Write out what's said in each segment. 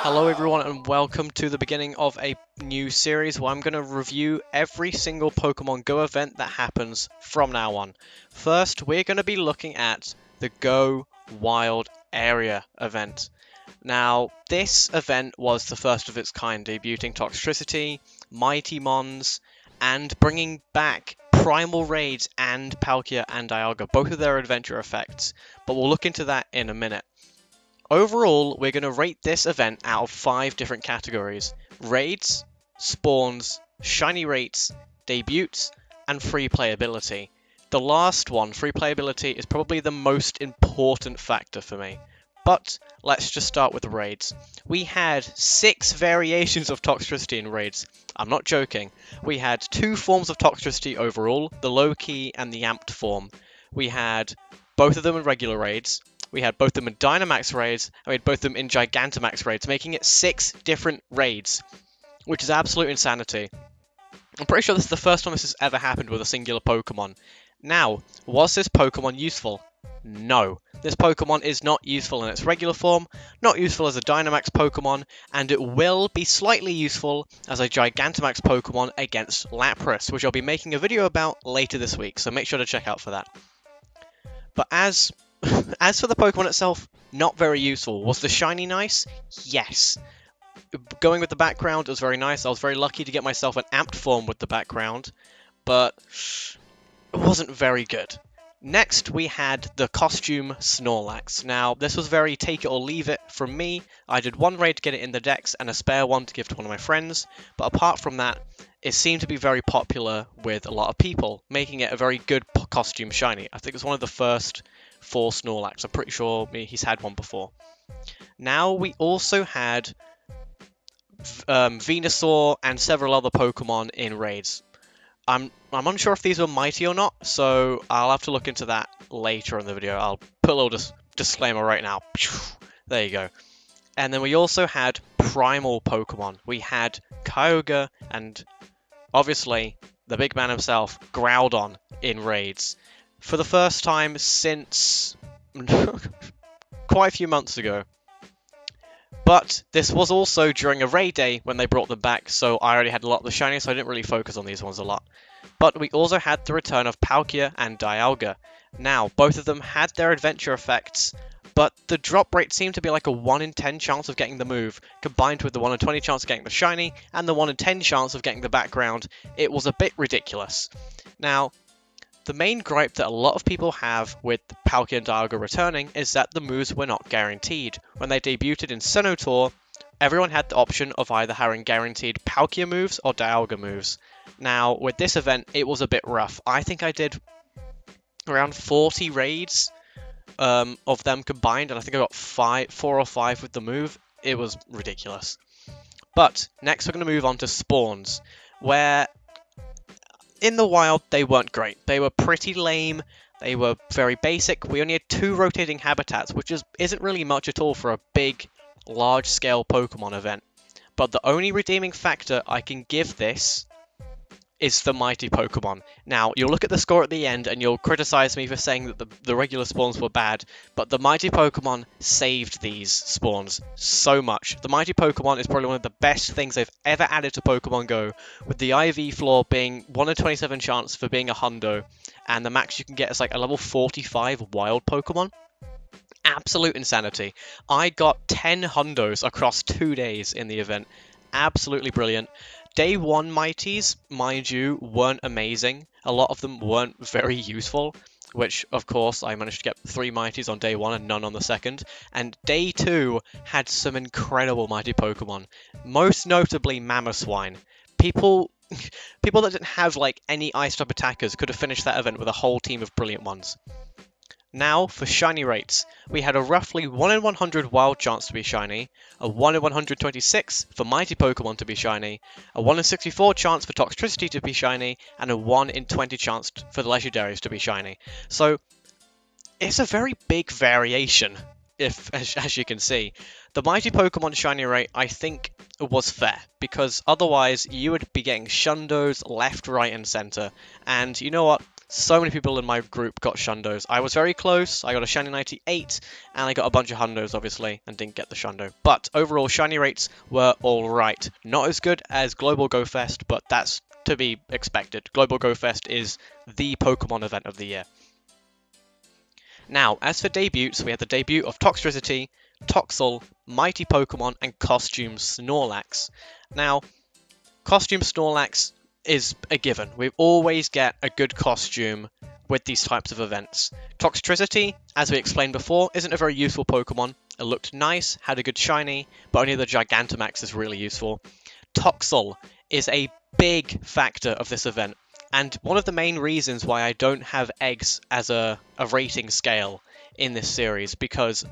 Hello everyone and welcome to the beginning of a new series where I'm going to review every single Pokemon Go event that happens from now on. First, we're going to be looking at the Go Wild Area event. Now, this event was the first of its kind, debuting Toxtricity, Mighty Mons, and bringing back Primal Raids and Palkia and Dialga, both of their adventure effects, but we'll look into that in a minute. Overall, we're going to rate this event out of 5 different categories: raids, spawns, shiny rates, debuts, and free playability. The last one, free playability, is probably the most important factor for me. But let's just start with the raids. We had 6 variations of Toxtricity in raids. I'm not joking. We had 2 forms of Toxtricity overall, the low-key and the amped form. We had both of them in regular raids. We had both of them in Dynamax raids, and we had both of them in Gigantamax raids, making it 6 different raids, which is absolute insanity. I'm pretty sure this is the first time this has ever happened with a singular Pokemon. Now, was this Pokemon useful? No. This Pokemon is not useful in its regular form, not useful as a Dynamax Pokemon, and it will be slightly useful as a Gigantamax Pokemon against Lapras, which I'll be making a video about later this week, so make sure to check out for that. But as for the Pokemon itself, not very useful. Was the shiny nice? Yes. Going with the background, it was very nice. I was very lucky to get myself an amped form with the background, but it wasn't very good. Next, we had the costume Snorlax. Now, this was very take it or leave it from me. I did one raid to get it in the decks and a spare one to give to one of my friends, but apart from that, it seemed to be very popular with a lot of people, making it a very good costume shiny. I think it was one of the first 4 Snorlax. I'm pretty sure he's had one before. Now we also had Venusaur and several other Pokemon in raids. I'm unsure if these were mighty or not, so I'll have to look into that later in the video. I'll put a little disclaimer right now. There you go. And then we also had primal Pokemon. We had Kyogre and obviously the big man himself, Groudon, in raids. For the first time since quite a few months ago. But this was also during a raid day when they brought them back, so I already had a lot of the shiny, so I didn't really focus on these ones a lot. But we also had the return of Palkia and Dialga. Now, both of them had their adventure effects, but the drop rate seemed to be like a 1 in 10 chance of getting the move, combined with the 1 in 20 chance of getting the shiny, and the 1 in 10 chance of getting the background. It was a bit ridiculous. Now, the main gripe that a lot of people have with Palkia and Dialga returning is that the moves were not guaranteed. When they debuted in Sinnoh Tour, everyone had the option of either having guaranteed Palkia moves or Dialga moves. Now, with this event, it was a bit rough. I think I did around 40 raids of them combined, and I think I got 4 or 5 with the move. It was ridiculous. But next we're going to move on to spawns, where in the wild, they weren't great. They were pretty lame. They were very basic. We only had 2 rotating habitats, which isn't really much at all for a big, large-scale Pokemon event. But the only redeeming factor I can give this is the mighty Pokemon. Now, you'll look at the score at the end and you'll criticize me for saying that the regular spawns were bad, but the mighty Pokemon saved these spawns so much. The mighty Pokemon is probably one of the best things they've ever added to Pokemon Go, with the IV floor being 1 in 27 chance for being a hundo, and the max you can get is like a level 45 wild Pokemon. Absolute insanity. I got 10 hundos across 2 days in the event. Absolutely brilliant. Day 1 mighties, mind you, weren't amazing. A lot of them weren't very useful, which, of course, I managed to get 3 mighties on day 1 and none on the second. And day 2 had some incredible mighty Pokemon, most notably Mamoswine. People that didn't have like any ice type attackers could have finished that event with a whole team of brilliant ones. Now, for shiny rates, we had a roughly 1 in 100 wild chance to be shiny, a 1 in 126 for mighty Pokemon to be shiny, a 1 in 64 chance for Toxtricity to be shiny, and a 1 in 20 chance for the legendaries to be shiny. So, it's a very big variation, as you can see. The mighty Pokemon shiny rate, I think, was fair, because otherwise you would be getting shundos left, right, and center. And you know what? So many people in my group got Shundos. I was very close. I got a Shiny 98, and I got a bunch of Hundos, obviously, and didn't get the Shundo. But overall, Shiny rates were alright. Not as good as Global Go Fest, but that's to be expected. Global Go Fest is the Pokemon event of the year. Now, as for debuts, we had the debut of Toxtricity, Toxel, Mighty Pokemon, and Costume Snorlax. Now, Costume Snorlax is a given. We always get a good costume with these types of events. Toxtricity, as we explained before, isn't a very useful Pokemon. It looked nice, had a good shiny, but only the Gigantamax is really useful. Toxel is a big factor of this event, and one of the main reasons why I don't have eggs as a rating scale in this series, because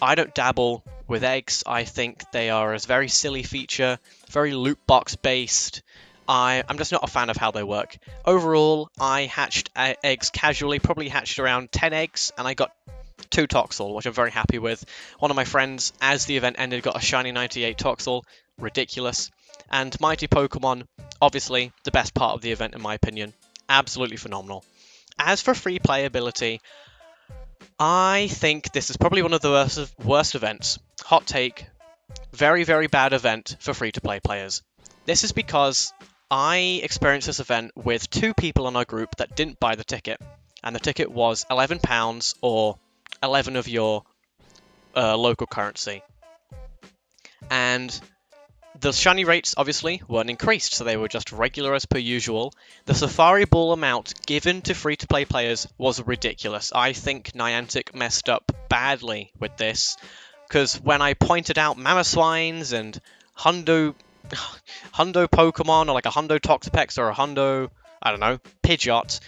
I don't dabble with eggs. I think they are a very silly feature, very loot box based. I'm just not a fan of how they work. Overall, I hatched eggs casually, probably hatched around 10 eggs, and I got 2 Toxel, which I'm very happy with. One of my friends, as the event ended, got a shiny 98 Toxel. Ridiculous. And Mighty Pokemon, obviously the best part of the event in my opinion. Absolutely phenomenal. As for free playability, I think this is probably one of the worst events. Hot take. Very, very bad event for free-to-play players. This is because I experienced this event with 2 people in our group that didn't buy the ticket. And the ticket was £11 or 11 of your local currency. And the shiny rates obviously weren't increased, so they were just regular as per usual. The Safari Ball amount given to free-to-play players was ridiculous. I think Niantic messed up badly with this, because when I pointed out Mamoswines and Hundo Pokemon, or like a Hundo Toxapex or a Hundo, I don't know, Pidgeot,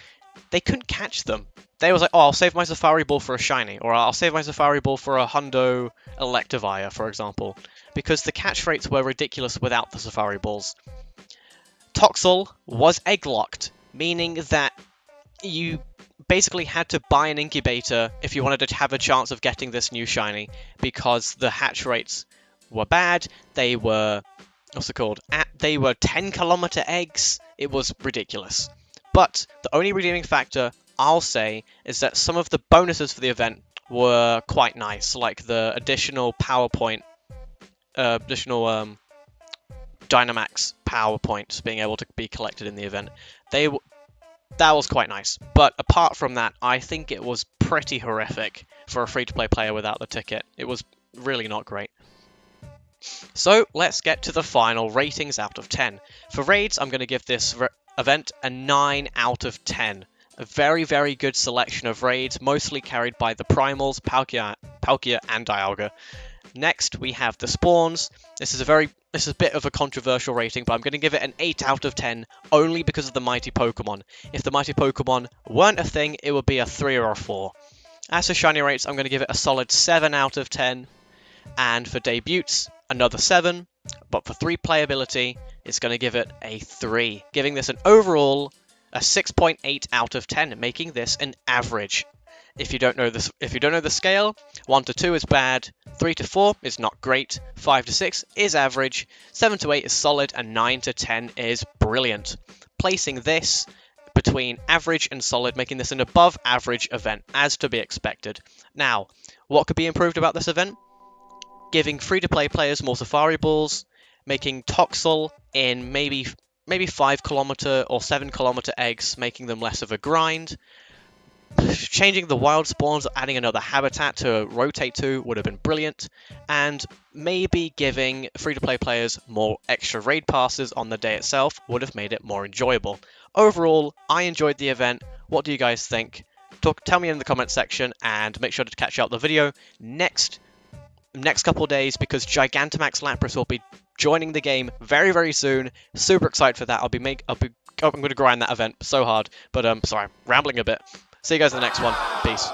they couldn't catch them. They was like, oh, I'll save my Safari Ball for a shiny, or I'll save my Safari Ball for a Hundo Electivire, for example, because the catch rates were ridiculous without the Safari Balls. Toxel was egg-locked, meaning that you basically had to buy an incubator if you wanted to have a chance of getting this new shiny, because the hatch rates were bad. They were, what's it called? They were 10-kilometer eggs. It was ridiculous. But the only redeeming factor, I'll say, is that some of the bonuses for the event were quite nice, like the additional Dynamax power points being able to be collected in the event. That was quite nice. But apart from that, I think it was pretty horrific for a free-to-play player without the ticket. It was really not great. So let's get to the final ratings out of 10. For raids, I'm going to give this event a 9 out of 10. A very, very good selection of raids, mostly carried by the Primals, Palkia and Dialga. Next, we have the spawns. This is a bit of a controversial rating, but I'm going to give it an 8 out of 10, only because of the Mighty Pokemon. If the Mighty Pokemon weren't a thing, it would be a 3 or a 4. As for shiny rates, I'm going to give it a solid 7 out of 10. And for debuts, another 7. But for 3 playability, it's going to give it a 3, giving this an overall a 6.8 out of 10, making this an average. If you don't know the scale, 1 to 2 is bad, 3 to 4 is not great, 5 to 6 is average, 7 to 8 is solid, and 9 to 10 is brilliant. Placing this between average and solid, making this an above average event, as to be expected. Now, what could be improved about this event? Giving free-to-play players more Safari Balls, making Toxel in maybe 5-kilometer or 7-kilometer eggs, making them less of a grind. Changing the wild spawns, adding another habitat to rotate to would have been brilliant, and maybe giving free-to-play players more extra raid passes on the day itself would have made it more enjoyable. Overall, I enjoyed the event. What do you guys think? Tell me in the comment section, and make sure to catch out the video next couple of days, because Gigantamax Lapras will be joining the game very, very soon. Super excited for that. I'm going to grind that event so hard, but sorry, I'm rambling a bit. See you guys in the next one. Peace.